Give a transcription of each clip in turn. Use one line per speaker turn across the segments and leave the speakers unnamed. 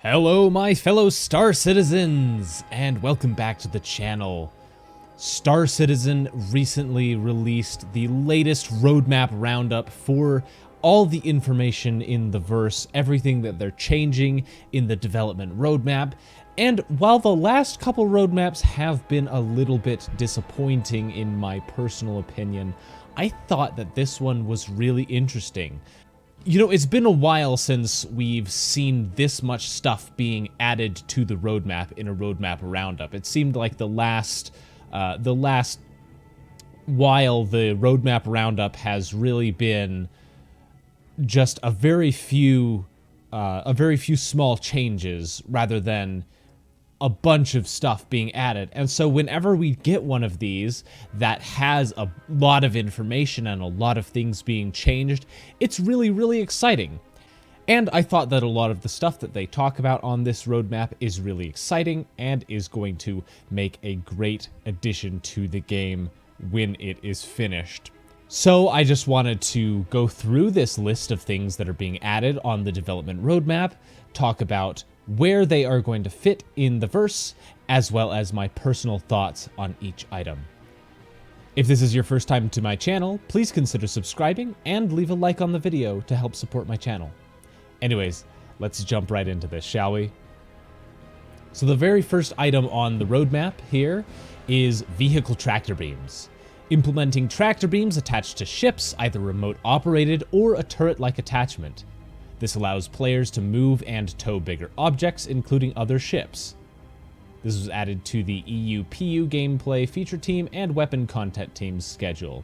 Hello my fellow Star Citizens, and welcome back to the channel. Star Citizen recently released the latest roadmap roundup for all the information in the verse, everything that they're changing in the development roadmap. And while the last couple roadmaps have been a little bit disappointing in my personal opinion, I thought that this one was really interesting. You know, it's been a while since we've seen this much stuff being added to the roadmap in a roadmap roundup. It seemed like the last while the roadmap roundup has really been just a very few small changes rather than a bunch of stuff being added. And so whenever we get one of these that has a lot of information and a lot of things being changed, it's really, really exciting. And I thought that a lot of the stuff that they talk about on this roadmap is really exciting and is going to make a great addition to the game when it is finished. So I just wanted to go through this list of things that are being added on the development roadmap, talk about where they are going to fit in the verse, as well as my personal thoughts on each item. If this is your first time to my channel, please consider subscribing and leave a like on the video to help support my channel. Anyways, let's jump right into this, shall we? So the very first item on the roadmap here is vehicle tractor beams. Implementing tractor beams attached to ships, either remote operated or a turret-like attachment. This allows players to move and tow bigger objects, including other ships. This was added to the EU-PU gameplay feature team and weapon content team's schedule.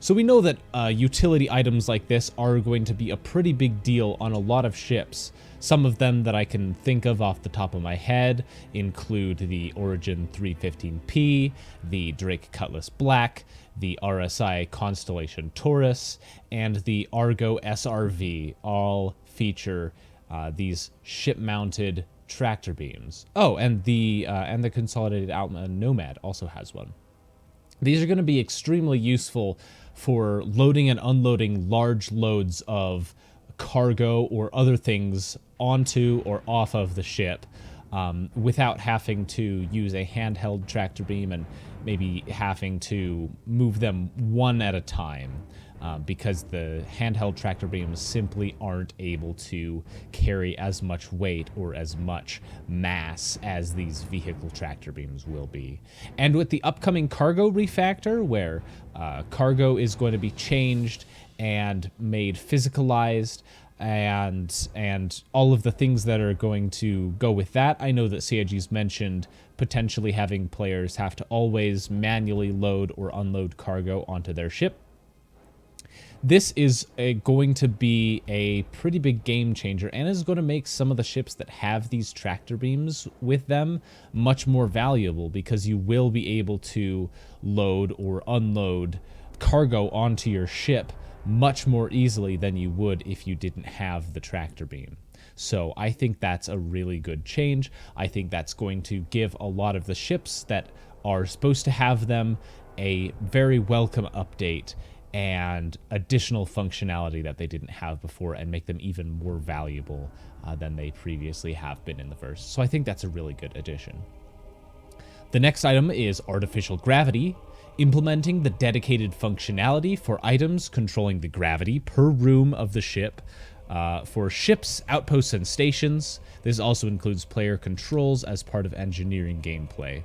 So we know that utility items like this are going to be a pretty big deal on a lot of ships. Some of them that I can think of off the top of my head include the Origin 315P, the Drake Cutlass Black, the RSI Constellation Taurus, and the Argo SRV all feature these ship-mounted tractor beams. Oh, and the Consolidated Alma Nomad also has one. These are going to be extremely useful for loading and unloading large loads of cargo or other things onto or off of the ship without having to use a handheld tractor beam and maybe having to move them one at a time because the handheld tractor beams simply aren't able to carry as much weight or as much mass as these vehicle tractor beams will be. And with the upcoming cargo refactor, where cargo is going to be changed and made physicalized, and all of the things that are going to go with that. I know that CIG's mentioned potentially having players have to always manually load or unload cargo onto their ship. This is going to be a pretty big game changer and is going to make some of the ships that have these tractor beams with them much more valuable, because you will be able to load or unload cargo onto your ship much more easily than you would if you didn't have the tractor beam. So I think that's a really good change. I think that's going to give a lot of the ships that are supposed to have them a very welcome update and additional functionality that they didn't have before, and make them even more valuable than they previously have been in the verse. So I think that's a really good addition. The next item is artificial gravity. Implementing the dedicated functionality for items controlling the gravity per room of the ship for ships, outposts, and stations. This also includes player controls as part of engineering gameplay.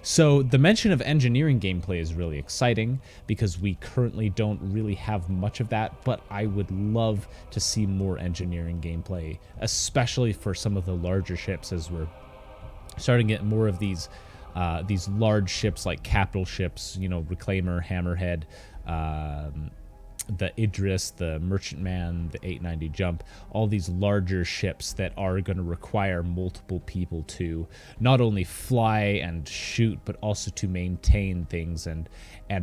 So the mention of engineering gameplay is really exciting because we currently don't really have much of that, but I would love to see more engineering gameplay, especially for some of the larger ships, as we're starting to get more of these large ships like capital ships, you know, Reclaimer, Hammerhead, the Idris, the Merchantman, the 890 Jump, all these larger ships that are going to require multiple people to not only fly and shoot, but also to maintain things and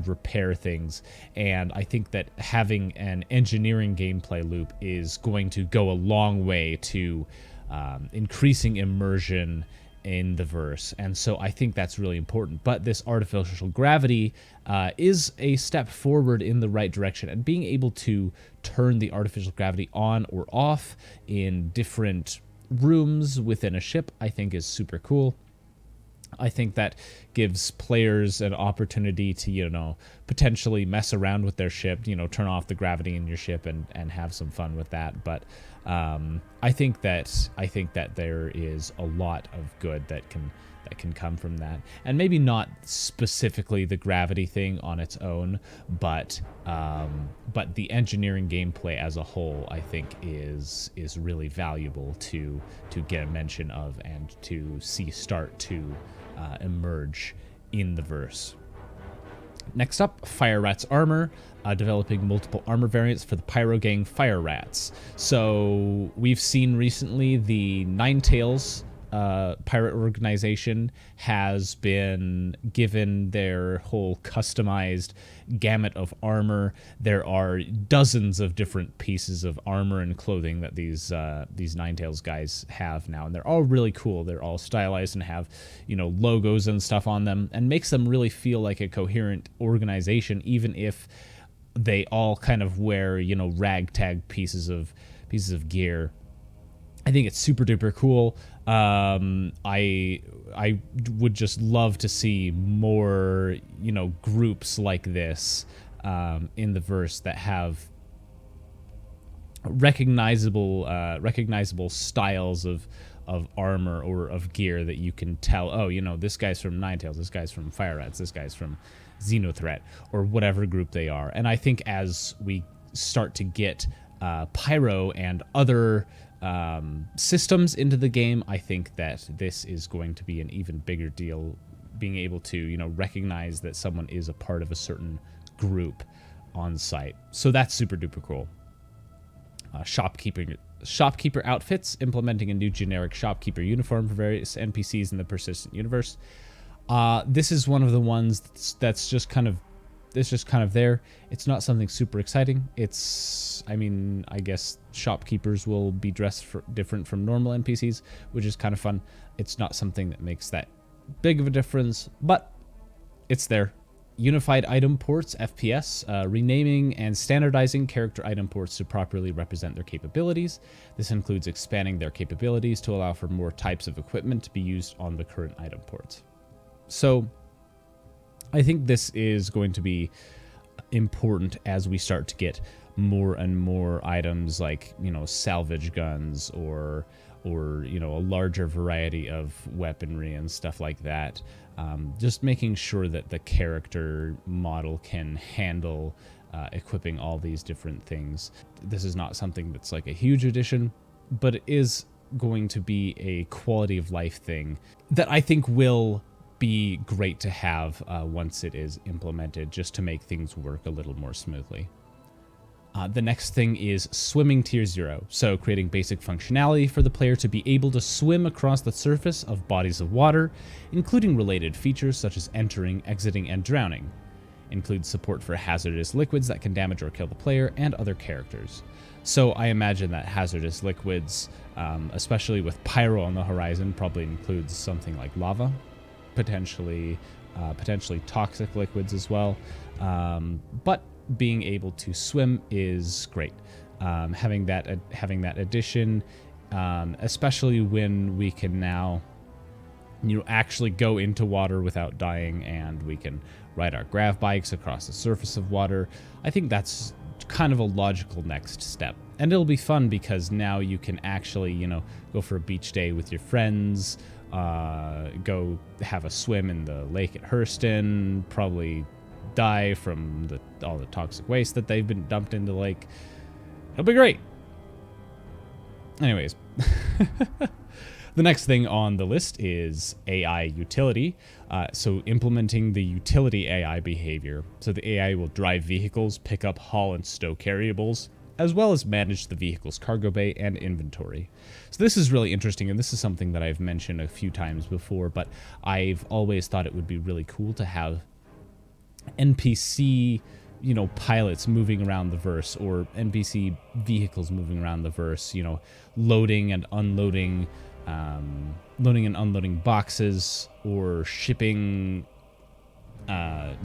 repair things. And I think that having an engineering gameplay loop is going to go a long way to increasing immersion in the verse, and so I think that's really important. But this artificial gravity is a step forward in the right direction, and being able to turn the artificial gravity on or off in different rooms within a ship, I think is super cool. I think that gives players an opportunity to, potentially mess around with their ship, turn off the gravity in your ship and have some fun with that. But I think that there is a lot of good that can come from that, and maybe not specifically the gravity thing on its own, but the engineering gameplay as a whole, I think is really valuable to get a mention of and to see start to emerge in the verse. Next up, Fire Rat's Armor, developing multiple armor variants for the Pyro Gang Fire Rats. So we've seen recently the Ninetales pirate organization has been given their whole customized gamut of armor. There are dozens of different pieces of armor and clothing that these Ninetales guys have now, and they're all really cool. They're all stylized and have, logos and stuff on them, and makes them really feel like a coherent organization, even if they all kind of wear, ragtag pieces of gear. I think it's super duper cool. I would just love to see more, groups like this in the verse that have recognizable styles of armor or of gear that you can tell. Oh, this guy's from Ninetales, this guy's from Fire Rats, this guy's from Xenothreat, or whatever group they are. And I think as we start to get Pyro and other systems into the game, I think that this is going to be an even bigger deal, being able to, recognize that someone is a part of a certain group on site. So that's super duper cool. Shopkeeper outfits, implementing a new generic shopkeeper uniform for various NPCs in the persistent universe. This is one of the ones that's just kind of there. It's not something super exciting. I guess shopkeepers will be dressed different from normal NPCs, which is kind of fun. It's not something that makes that big of a difference, but it's there. Unified item ports, FPS, renaming and standardizing character item ports to properly represent their capabilities. This includes expanding their capabilities to allow for more types of equipment to be used on the current item ports. So I think this is going to be important as we start to get more and more items like, salvage guns or a larger variety of weaponry and stuff like that. Just making sure that the character model can handle equipping all these different things. This is not something that's like a huge addition, but it is going to be a quality of life thing that I think will be great to have once it is implemented, just to make things work a little more smoothly. The next thing is swimming tier 0. So creating basic functionality for the player to be able to swim across the surface of bodies of water, including related features such as entering, exiting, and drowning. Includes support for hazardous liquids that can damage or kill the player and other characters. So I imagine that hazardous liquids, especially with Pyro on the horizon, probably includes something like lava, potentially toxic liquids as well. But being able to swim is great. Having that addition, especially when we can now, actually go into water without dying, and we can ride our grav bikes across the surface of water. I think that's kind of a logical next step, and it'll be fun because now you can actually, go for a beach day with your friends, go have a swim in the lake at Hurston, probably die from all the toxic waste that they've been dumped into the lake. It'll be great. Anyways, the next thing on the list is AI utility. So implementing the utility AI behavior. So the AI will drive vehicles, pick up, haul, and stow carryables, as well as manage the vehicle's cargo bay and inventory. So this is really interesting, and this is something that I've mentioned a few times before, but I've always thought it would be really cool to have NPC, pilots moving around the verse, or NPC vehicles moving around the verse, loading and unloading boxes, or shipping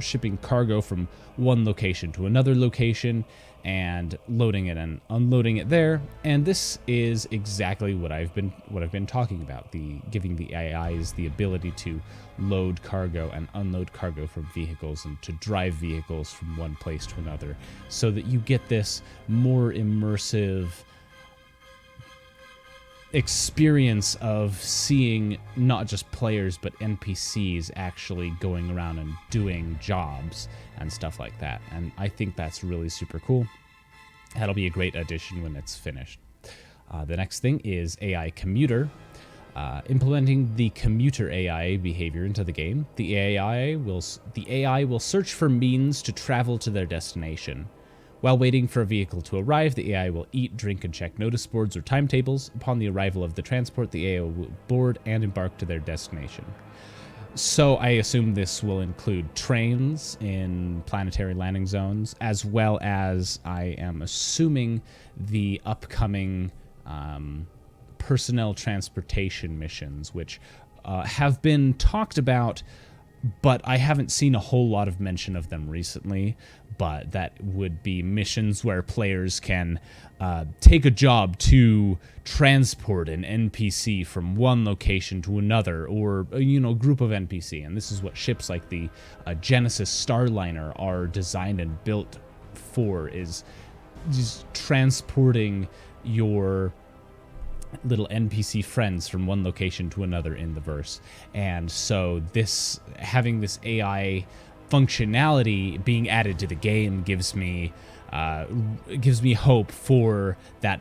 shipping cargo from one location to another location and loading it and unloading it there. And this is exactly what I've been talking about, giving the AIs the ability to load cargo and unload cargo from vehicles and to drive vehicles from one place to another, so that you get this more immersive experience of seeing not just players but NPCs actually going around and doing jobs and stuff like that. And I think that's really super cool. That'll be a great addition when it's finished. The next thing is AI commuter. Implementing the commuter AI behavior into the game. The AI will search for means to travel to their destination. While waiting for a vehicle to arrive, the AI will eat, drink, and check notice boards or timetables. Upon the arrival of the transport, the AI will board and embark to their destination. So I assume this will include trains in planetary landing zones, as well as, I am assuming, the upcoming personnel transportation missions, which have been talked about, but I haven't seen a whole lot of mention of them recently. But that would be missions where players can take a job to transport an NPC from one location to another, or group of NPC. And this is what ships like the Genesis Starliner are designed and built for, is just transporting your little NPC friends from one location to another in the verse. And so having this AI functionality being added to the game gives me hope for that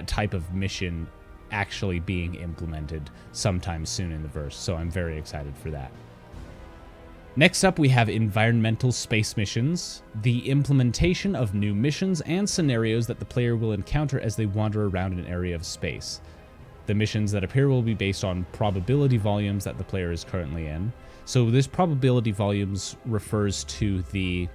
type of mission actually being implemented sometime soon in the verse. So I'm very excited for that. Next up, we have environmental space missions, the implementation of new missions and scenarios that the player will encounter as they wander around an area of space. The missions that appear will be based on probability volumes that the player is currently in. So this probability volumes refers to the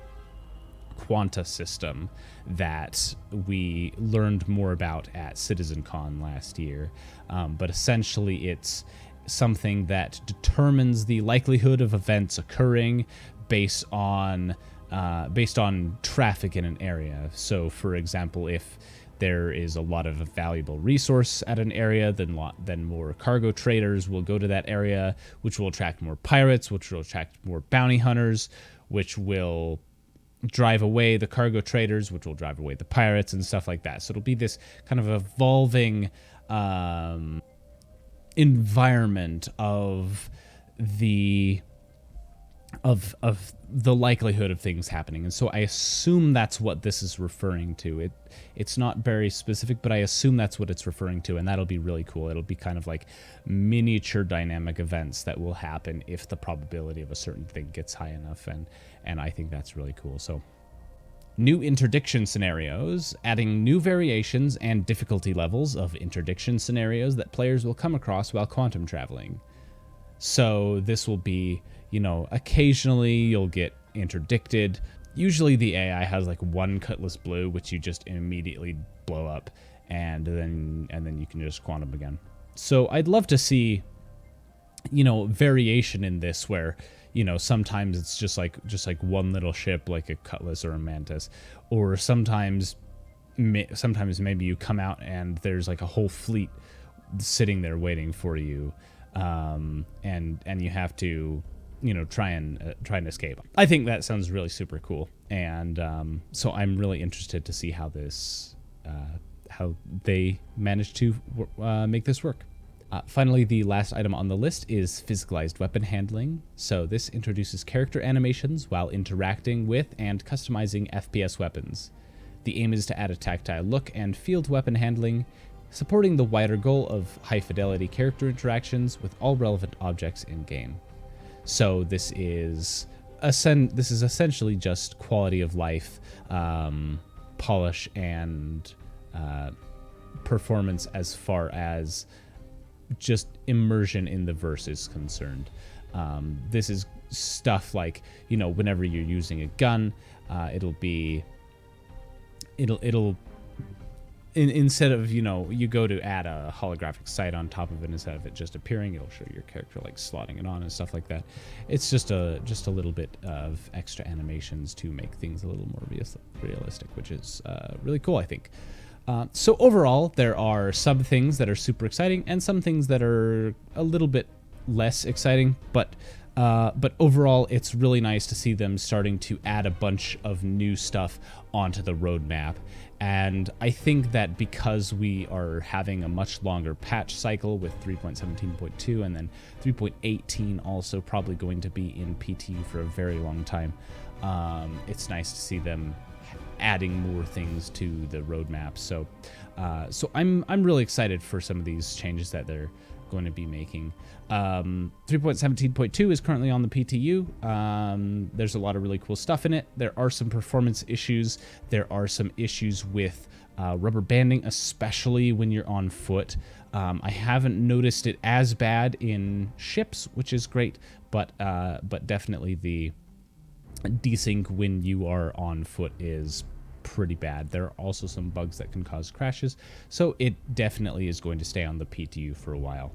quanta system that we learned more about at CitizenCon last year. But essentially it's something that determines the likelihood of events occurring based on traffic in an area. So for example, if there is a lot of a valuable resource at an area, then more cargo traders will go to that area, which will attract more pirates, which will attract more bounty hunters, which will drive away the cargo traders, which will drive away the pirates and stuff like that. So it'll be this kind of evolving environment of the likelihood of things happening. And so I assume that's what this is referring to. It's not very specific, but I assume that's what it's referring to, and that'll be really cool. It'll be kind of like miniature dynamic events that will happen if the probability of a certain thing gets high enough, and I think that's really cool. So new interdiction scenarios, adding new variations and difficulty levels of interdiction scenarios that players will come across while quantum traveling. So this will be, occasionally you'll get interdicted. Usually the AI has like one Cutlass Blue, which you just immediately blow up, and then you can just quantum again. So I'd love to see, variation in this where, sometimes it's just like one little ship like a Cutlass or a Mantis, or sometimes maybe you come out and there's like a whole fleet sitting there waiting for you, and you have to try and escape. I think that sounds really super cool, and so I'm really interested to see how they manage to make this work. Finally, the last item on the list is physicalized weapon handling. So this introduces character animations while interacting with and customizing FPS weapons. The aim is to add a tactile look and feel to weapon handling, supporting the wider goal of high-fidelity character interactions with all relevant objects in-game. So this is essentially just quality of life, polish, and performance as far as just immersion in the verse is concerned. This is stuff like, whenever you're using a gun, it'll instead of, you know, you go to add a holographic sight on top of it, instead of it just appearing, it'll show your character like slotting it on and stuff like that. It's just a little bit of extra animations to make things a little more realistic, which is really cool, I think. So overall, there are some things that are super exciting and some things that are a little bit less exciting, but overall, it's really nice to see them starting to add a bunch of new stuff onto the roadmap. And I think that because we are having a much longer patch cycle with 3.17.2 and then 3.18 also probably going to be in PTU for a very long time, it's nice to see them adding more things to the roadmap. So I'm really excited for some of these changes that they're going to be making. 3.17.2 is currently on the PTU. There's a lot of really cool stuff in it. There are some performance issues. There are some issues with rubber banding, especially when you're on foot. I haven't noticed it as bad in ships, which is great, but definitely the desync when you are on foot is pretty bad. There are also some bugs that can cause crashes, so it definitely is going to stay on the PTU for a while.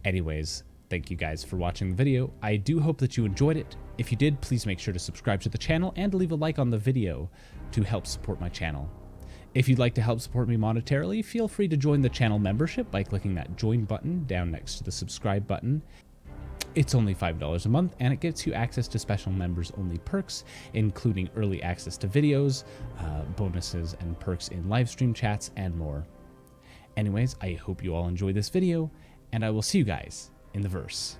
Anyways, thank you guys for watching the video. I do hope that you enjoyed it. If you did, please make sure to subscribe to the channel and leave a like on the video to help support my channel. If you'd like to help support me monetarily, feel free to join the channel membership by clicking that join button down next to the subscribe button. It's only $5 a month, and it gets you access to special members-only perks, including early access to videos, bonuses, and perks in live stream chats, and more. Anyways, I hope you all enjoy this video, and I will see you guys in the verse.